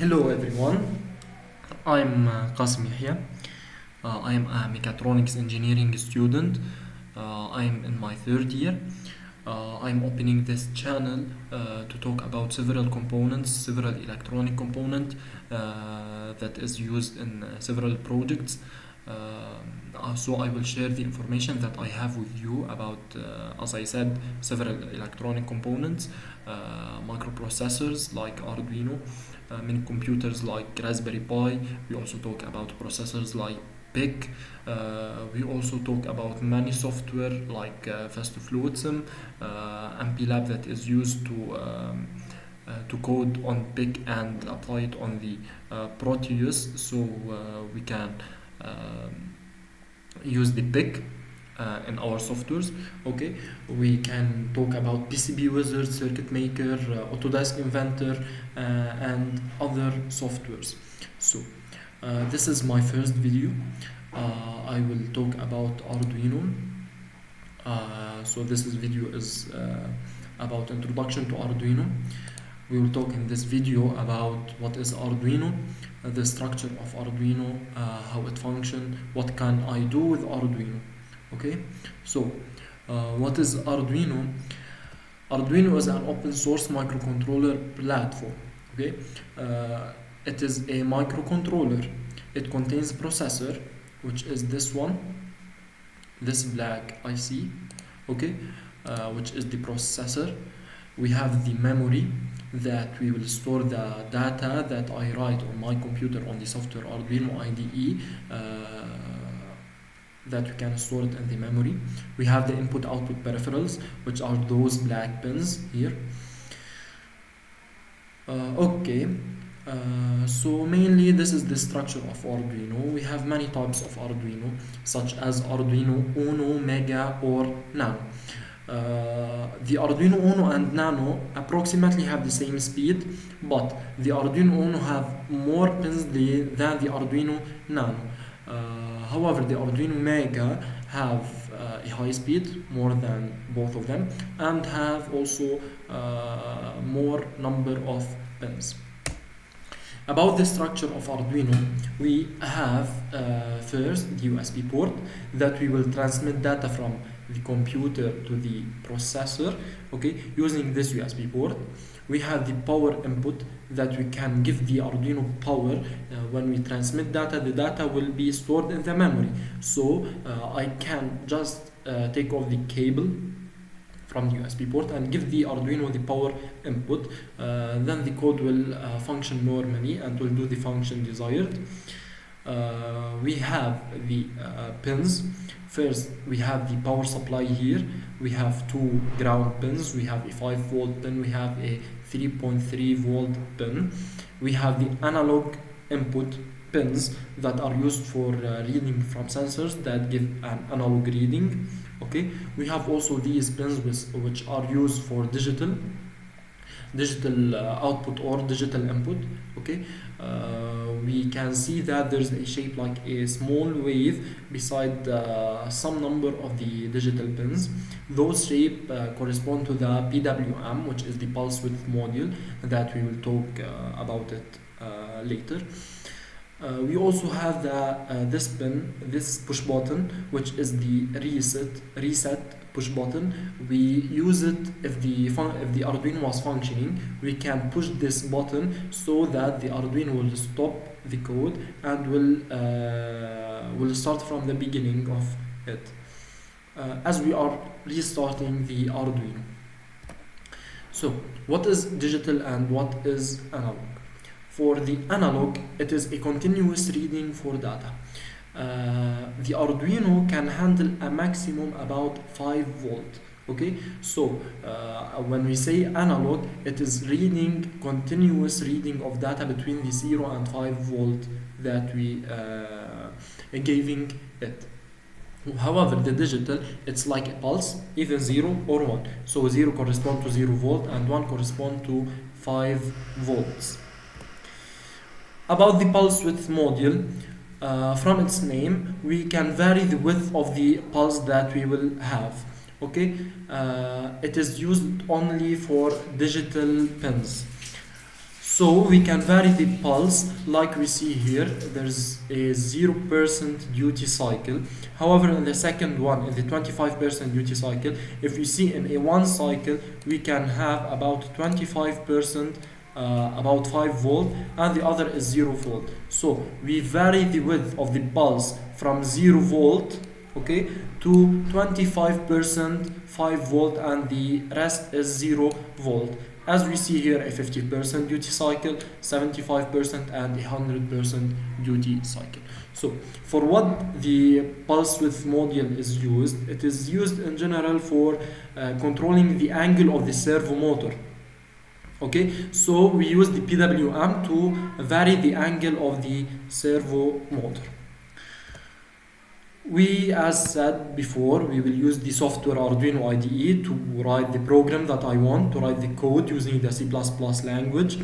Hello everyone, I'm Qasim Yahya. I am a mechatronics engineering student. I am in my third year. I'm opening this channel to talk about several components, several electronic components that is used in several projects. So I will share the information that I have with you about, as I said, several electronic components, microprocessors like Arduino, many computers like Raspberry Pi. We also talk about processors like PIC. We also talk about many software like FastFluidSim, MPLab that is used to code on PIC and apply it on the Proteus, so we can use the PIC in our softwares. Okay, we can talk about PCB Wizard, Circuit Maker, Autodesk Inventor, and other softwares. So this is my first video. I will talk about Arduino. So this video is about introduction to Arduino. We will talk in this video about what is Arduino, the structure of Arduino, how it functions, what can I do with Arduino. Okay, so what is Arduino? Arduino is an open source microcontroller platform. Okay, it is a microcontroller. It contains processor, which is this one, this black IC. Okay, which is the processor. We have the memory that we will store the data that I write on my computer on the software Arduino IDE, that we can store it in the memory. We have the input-output peripherals, which are those black pins here. So mainly this is the structure of Arduino. We have many types of Arduino, such as Arduino Uno, Mega, or Nano. The Arduino Uno and Nano approximately have the same speed, but the Arduino Uno have more pins than the Arduino Nano. However, the Arduino Mega have a high speed, more than both of them, and have also more number of pins. About the structure of Arduino, we have first the USB port that we will transmit data from the computer to the processor, okay, using this USB port. We have the power input that we can give the Arduino power. When we transmit data, the data will be stored in the memory. So I can just take off the cable from the USB port and give the Arduino the power input. Then the code will function normally and will do the function desired. We have the pins. First, we have the power supply here. We have two ground pins. We have a 5-volt pin. We have a 3.3 volt pin. We have the analog input pins that are used for reading from sensors that give an analog reading. Okay, we have also these pins which are used for digital output or digital input. Okay, we can see that there's a shape like a small wave beside some number of the digital pins. Those shape correspond to the PWM, which is the pulse width module, that we will talk about it later. We also have this pin, this push button, which is the reset push button. We use it if the Arduino was functioning. We can push this button so that the Arduino will stop the code and will start from the beginning of it, as we are restarting the Arduino. So what is digital and what is analog? For the analog, it is a continuous reading for data. The Arduino can handle a maximum about 5 volt. Okay, so when we say analog, it is reading continuous reading of data between the 0 and 5 volt that we giving it. However, the digital, it's like a pulse, either 0 or 1. So 0 corresponds to 0 volt and 1 corresponds to 5 volts. About the pulse width module, from its name, we can vary the width of the pulse that we will have. Okay, it is used only for digital pins. So we can vary the pulse like we see here. There's a 0% duty cycle. However, in the second one, in the 25% duty cycle, if you see in a one cycle, we can have about 25%, about 5 volt, and the other is 0 volt. So we vary the width of the pulse from 0 volt, okay, to 25% 5 volt, and the rest is 0 volt. As we see here, a 50% duty cycle, 75%, and a 100% duty cycle. So for what the pulse width module is used, it is used in general for controlling the angle of the servo motor. Okay, so we use the PWM to vary the angle of the servo motor. We, as said before, we will use the software Arduino IDE to write the program that I want, to write the code using the C++ language,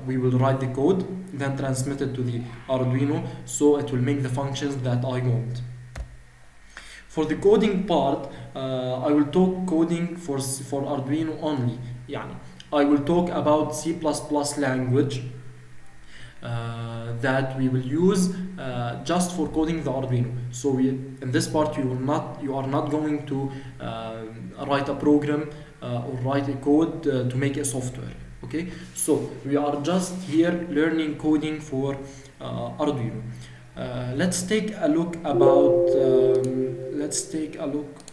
we will write the code, then transmit it to the Arduino, so it will make the functions that I want. For the coding part, I will talk coding for Arduino only. يعني, I will talk about C++ language that we will use just for coding the Arduino. So in this part you are not going to write a program or write a code to make a software. Okay, so we are just here learning coding for Arduino. Let's take a look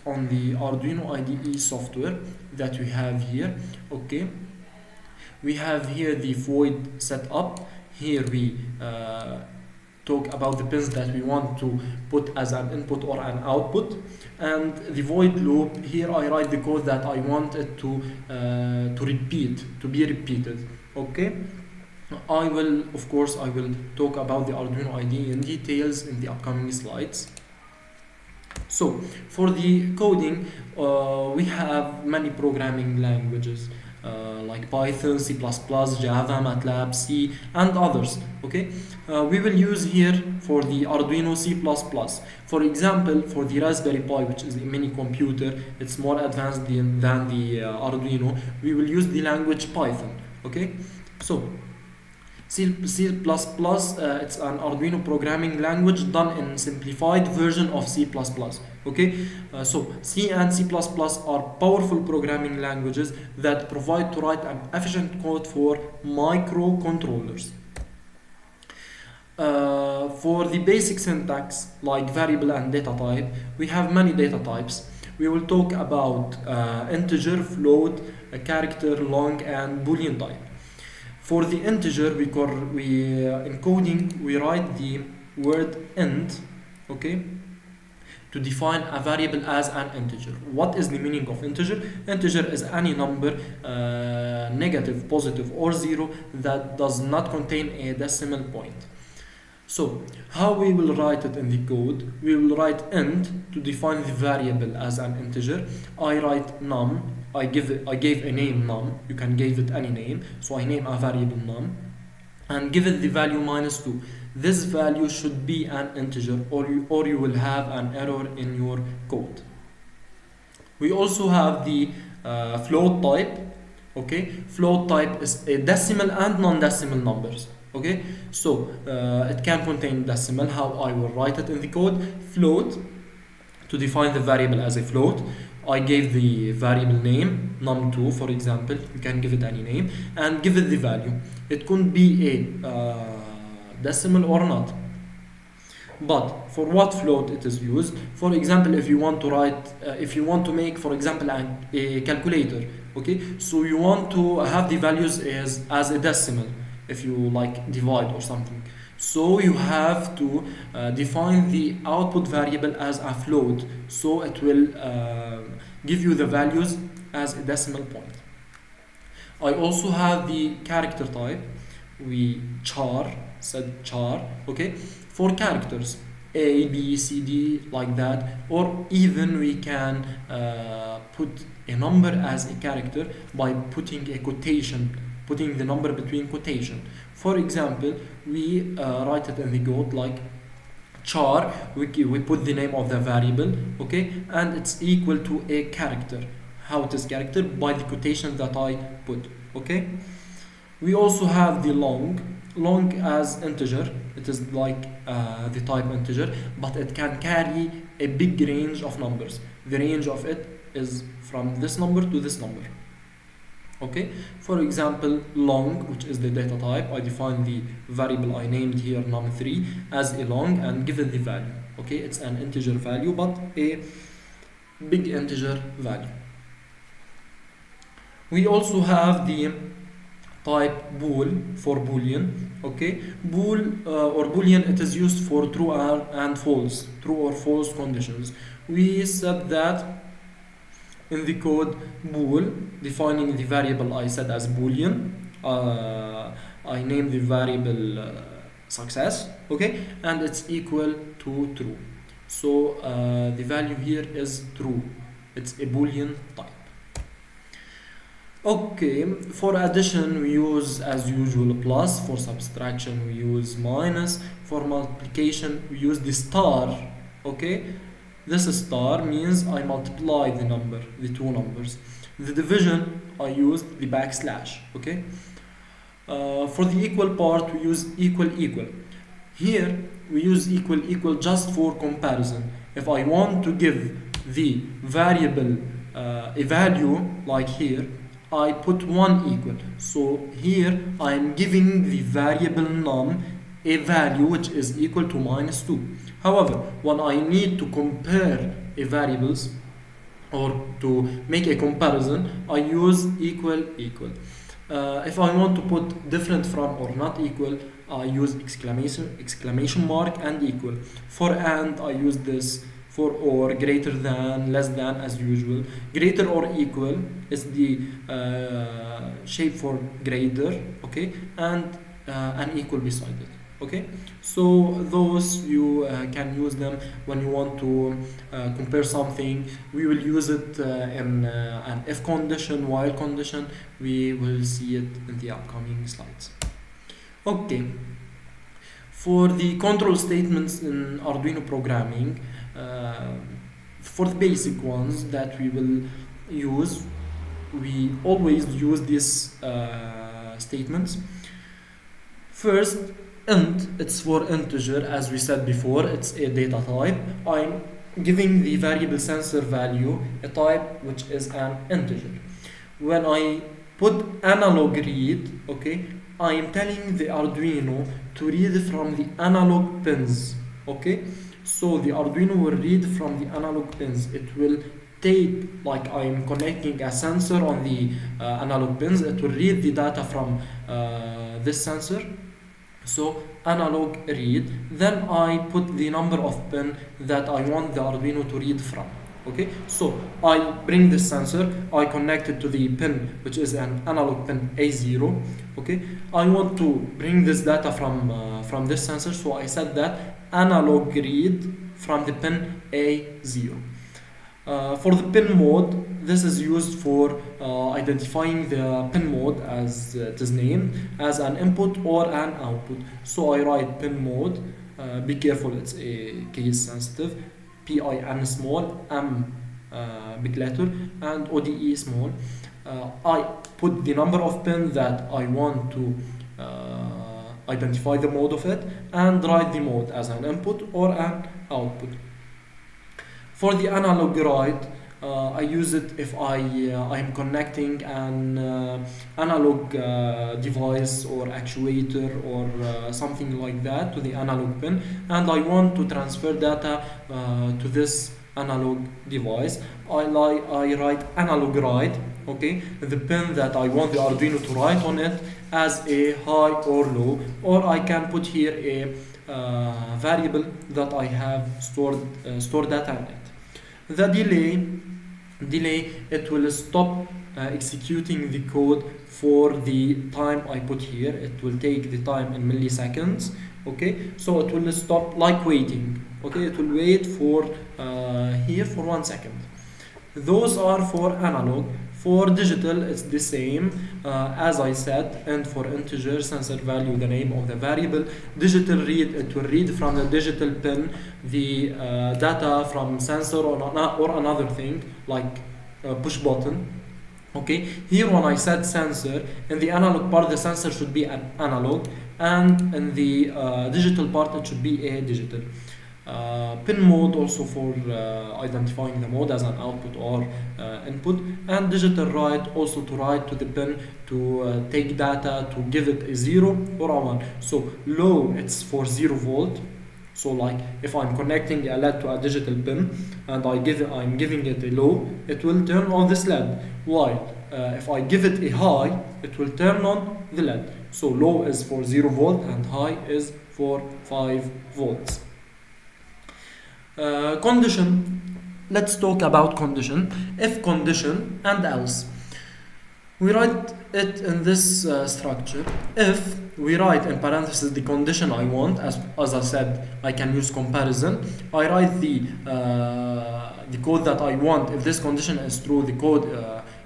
on the Arduino IDE software that we have here. Okay, we have here the void set up. Here we talk about the pins that we want to put as an input or an output, and the void loop. Here I write the code that I want it to be repeated. Okay, I will talk about the Arduino IDE in details in the upcoming slides. So for the coding, we have many programming languages. Like Python, C++, Java, MATLAB, C, and others. Okay, we will use here for the Arduino C++. For example, for the Raspberry Pi, which is a mini computer, it's more advanced than the Arduino. We will use the language Python. Okay, so C++, it's an Arduino programming language done in simplified version of C++. Okay, so C and C++ are powerful programming languages that provide to write an efficient code for microcontrollers. For the basic syntax, like variable and data type, we have many data types. We will talk about integer, float, character, long, and boolean type. For the integer, in coding we write the word int, okay, to define a variable as an integer. What is the meaning of integer? Integer is any number, negative, positive, or zero, that does not contain a decimal point. So how we will write it in the code? We will write int to define the variable as an integer. I write num. I gave a name num. You can give it any name. So I name a variable num and give it the value -2. This value should be an integer, or you will have an error in your code. We also have the float type. Okay, float type is a decimal and non-decimal numbers. Okay, so it can contain decimal. How I will write it in the code? Float, to define the variable as a float. I gave the variable name num2, for example. You can give it any name and give it the value. It could be a decimal or not. But for what float it is used? For example, if you want to make, for example, a calculator. Okay, so you want to have the values as a decimal. If you like divide or something, so you have to define the output variable as a float, so it will give you the values as a decimal point. I also have the character type. We said char. Okay, for characters A, B, C, D, like that, or even we can put a number as a character by putting a quotation, putting the number between quotation. For example, we write it in the code like char. We put the name of the variable, okay, and it's equal to a character. How it is character? By the quotation that I put. Okay. We also have the long as integer. It is like the type integer, but it can carry a big range of numbers. The range of it is from this number to this number. Okay, for example, long, which is the data type, I define the variable I named here num3 as a long and give it the value. Okay, it's an integer value, but a big integer value. We also have the type bool for boolean. Okay, bool or boolean, it is used for true and false, true or false conditions. We said that in the code bool, defining the variable I set as boolean. I name the variable success, okay, and it's equal to true. So the value here is true. It's a boolean type. Okay, for addition we use as usual plus. For subtraction we use minus. For multiplication we use the star. Okay, this star means I multiply the number, the two numbers. The division I use the backslash. Okay. For the equal part we use equal. Here we use equal just for comparison. If I want to give the variable a value, like here, I put 1 equal. So here I am giving the variable num a value which is equal to -2. However, when I need to compare a variables or to make a comparison, I use equal. If I want to put different from or not equal, I use exclamation mark and equal. For and, I use this. For or, greater than, less than, as usual. Greater or equal is the shape for greater, okay, and an equal beside it. Okay, so those you can use them when you want to compare something. We will use it in an if condition, while condition. We will see it in the upcoming slides. Okay, for the control statements in Arduino programming, for the basic ones that we will use, we always use these statements. First, int, it's for integer, as we said before, it's a data type. I'm giving the variable sensor value a type which is an integer. When I put analog read, okay, I am telling the Arduino to read from the analog pins. Okay, so the Arduino will read from the analog pins. It will take, like I am connecting a sensor on the analog pins, it will read the data from this sensor. So analog read, then I put the number of pin that I want the Arduino to read from. Okay, so I bring this sensor, I connect it to the pin which is an analog pin A0. Okay, I want to bring this data from this sensor, so I set that analog read from the pin A0. For the pin mode, this is used for identifying the pin mode, as it is named, as an input or an output. So I write pin mode, be careful, it's a case sensitive, PIN small, M big letter, and ODE small. I put the number of pins that I want to identify the mode of it, and write the mode as an input or an output. For the analog write, I use it if I'm connecting an analog device or actuator or something like that to the analog pin, and I want to transfer data to this analog device. I write analog write, okay, the pin that I want the Arduino to write on it as a high or low, or I can put here a variable that I have stored data in it. The delay, it will stop executing the code for the time I put here. It will take the time in milliseconds. Okay, so it will stop, like waiting. Okay, it will wait for here for 1 second. Those are for analog. For digital, it's the same as I said, and for integer, sensor value, the name of the variable. Digital read, it will read from the digital pin the data from sensor or another thing like push button. Okay, here when I said sensor, in the analog part the sensor should be an analog, and in the digital part it should be a digital. Pin mode also for identifying the mode as an output or input, and digital write also to write to the pin to take data to give it a 0 or a 1. So low it's for 0 volt. So like if I'm connecting a LED to a digital pin and I'm giving it a low, it will turn on this LED. While if I give it a high, it will turn on the LED. So low is for 0 volt and high is for 5 volts. Condition. Let's talk about condition. If condition and else. We write it in this structure. If we write in parentheses the condition I want, as I said, I can use comparison. I write the code that I want. If this condition is true, the code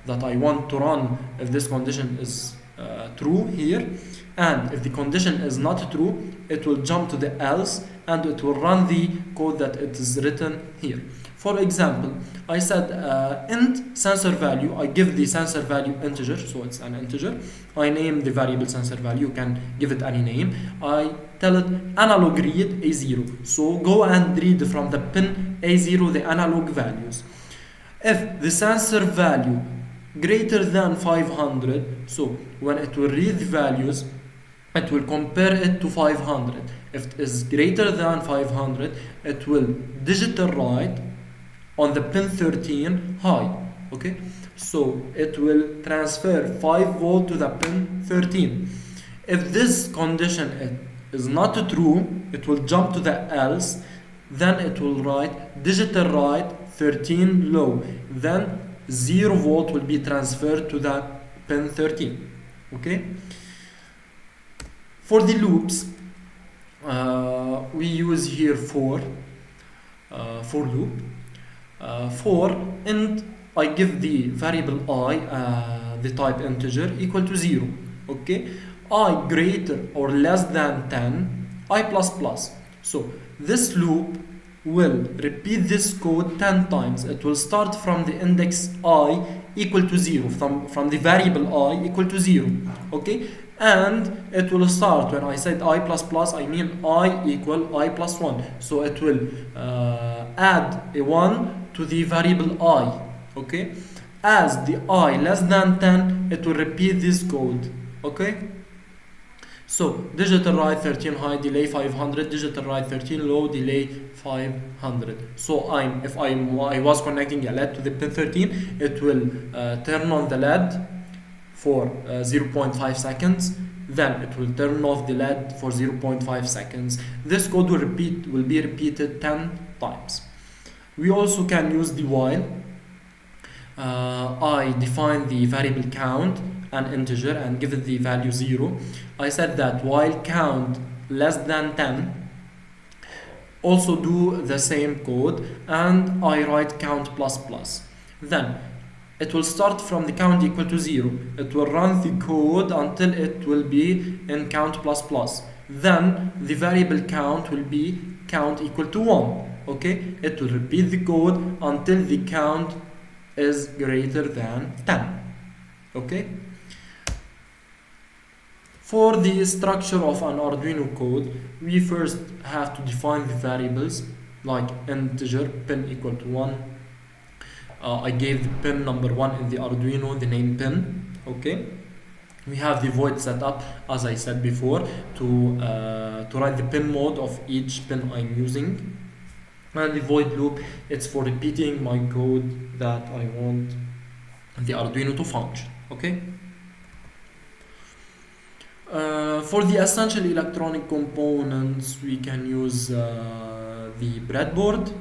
that I want to run, if this condition is true here, and if the condition is not true, it will jump to the else and it will run the code that it is written here. For example, I said int sensor value. I give the sensor value integer, so it's an integer. I name the variable sensor value. You can give it any name. I tell it analog read A0. So go and read from the pin A0 the analog values. If the sensor value greater than 500, so when it will read the values, it will compare it to 500. If it is greater than 500, it will digital write on the pin 13 high. Okay, so it will transfer 5 volt to the pin 13. If this condition is not true, it will jump to the else, then it will write digital write 13 low, then 0 volt will be transferred to the pin 13. Okay, for the loops we use here for loop. For int, I give the variable I, the type integer, equal to 0. Okay, I greater or less than 10, I plus plus. So this loop will repeat this code 10 times. It will start from the index I equal to 0, from the variable I equal to 0. Okay, and it will start, when I said I plus plus, I mean I equal I plus 1. So it will add a 1 to the variable I. Okay, as the I less than 10, it will repeat this code. Okay, so digital write 13 high, delay 500, digital write 13 low, delay 500. So if I was connecting a LED to the pin 13, it will turn on the LED for 0.5 seconds, then it will turn off the LED for 0.5 seconds. This code will be repeated 10 times. We also can use the while. I define the variable count, an integer, and give it the value 0. I said that while count less than 10, also do the same code, and I write count plus plus. Then it will start from the count equal to 0. It will run the code until it will be in count plus plus. Then the variable count will be count equal to 1. Okay, it will repeat the code until the count is greater than 10. Okay, for the structure of an Arduino code, we first have to define the variables, like integer pin equal to 1. I gave the pin number 1 in the Arduino the name pin. Okay, we have the void set up, as I said before, to write the pin mode of each pin I'm using. And the void loop, it's for repeating my code that I want the Arduino to function. Okay, for the essential electronic components, we can use the breadboard,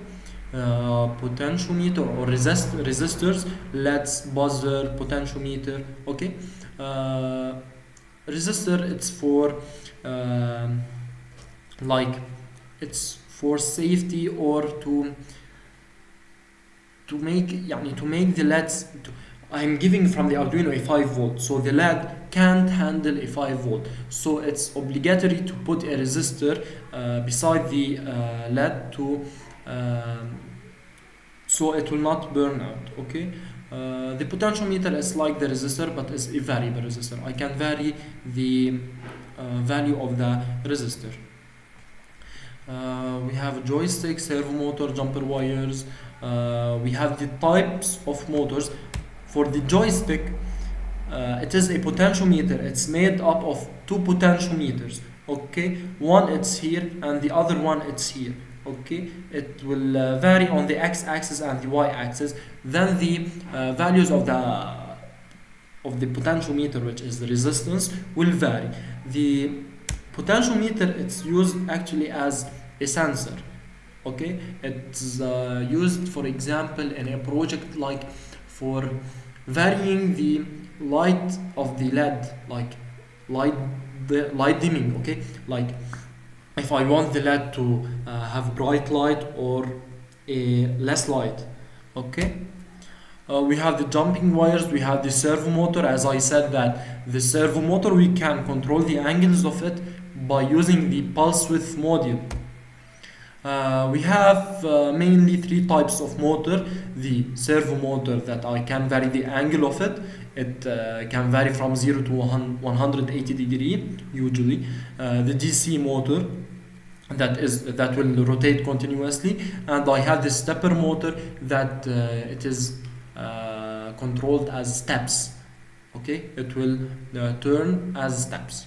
potentiometer or resistors, LEDs, buzzer, potentiometer. Okay, resistor, it's for like it's for safety, or to make the LEDs. I'm giving from the Arduino a 5 volt, so the LED can't handle a 5 volt. So it's obligatory to put a resistor beside the LED to so it will not burn out. Okay, The potentiometer is like the resistor, but is a variable resistor. I can vary the value of the resistor. We have joystick, servo motor, jumper wires. We have the types of motors. For the joystick, it is a potentiometer. It's made up of two potentiometers. Okay, one it's here and the other one it's here. Okay, it will vary on the x-axis and the y-axis. Then the values of the potentiometer, which is the resistance, will vary. The potentiometer, it's used actually as a sensor. Okay, it's used, for example, in a project like for varying the light of the LED, like light dimming. Okay, like if I want the LED to have bright light or a less light. Okay, we have the jumping wires, we have the servo motor. As I said, that the servo motor, we can control the angles of it by using the pulse width module. We have mainly three types of motor. The servo motor, that I can vary the angle of it. It can vary from 0 to 180 degree usually. The DC motor, that will rotate continuously, and I have the stepper motor, that it is controlled as steps. Okay, it will turn as steps.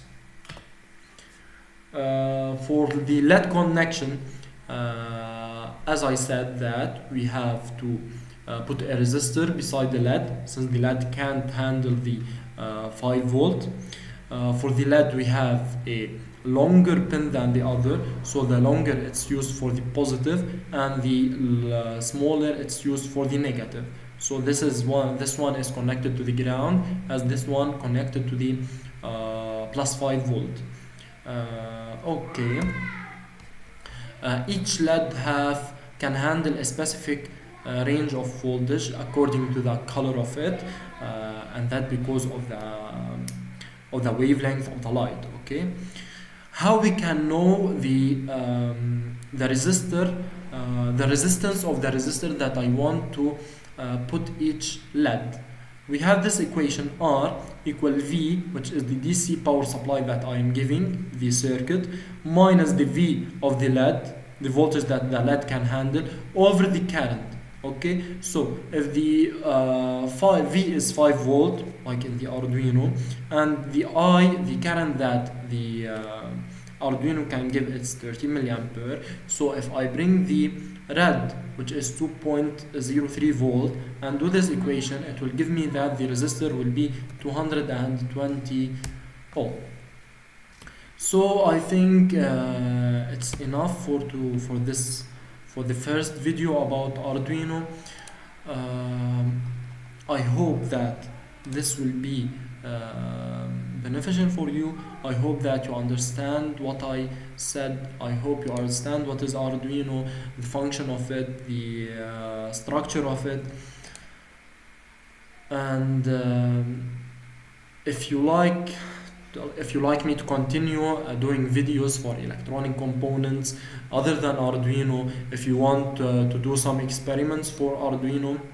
For the LED connection, as I said, that we have to put a resistor beside the LED, since the LED can't handle the 5 volt. For the LED, we have a longer pin than the other, so the longer it's used for the positive, and the smaller it's used for the negative. So this one is connected to the ground, as this one connected to the plus 5 volt. Okay. Each LED can handle a specific range of voltage according to the color of it, and that because of the wavelength of the light. Okay, how we can know the resistor, the resistance of the resistor that I want to put each LED? We have this equation, R equal V, which is the DC power supply that I am giving the circuit, minus the V of the LED, the voltage that the LED can handle, over the current. Okay, so if the V is 5 volt, like in the Arduino, and the current that the Arduino can give, it's 30 milliampere. So if I bring the red, which is 2.03 volt, and do this equation, it will give me that the resistor will be 220 ohm. So I think it's enough for the first video about Arduino. I hope that this will be beneficial for you. I hope that you understand what I said. I hope you understand what is Arduino, the function of it, the structure of it, and if you like me to continue doing videos for electronic components other than Arduino, if you want to do some experiments for Arduino,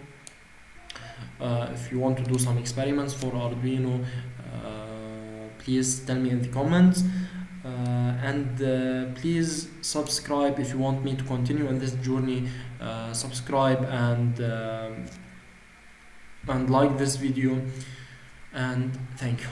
please tell me in the comments, and please subscribe if you want me to continue in this journey. Subscribe and like this video, and thank you.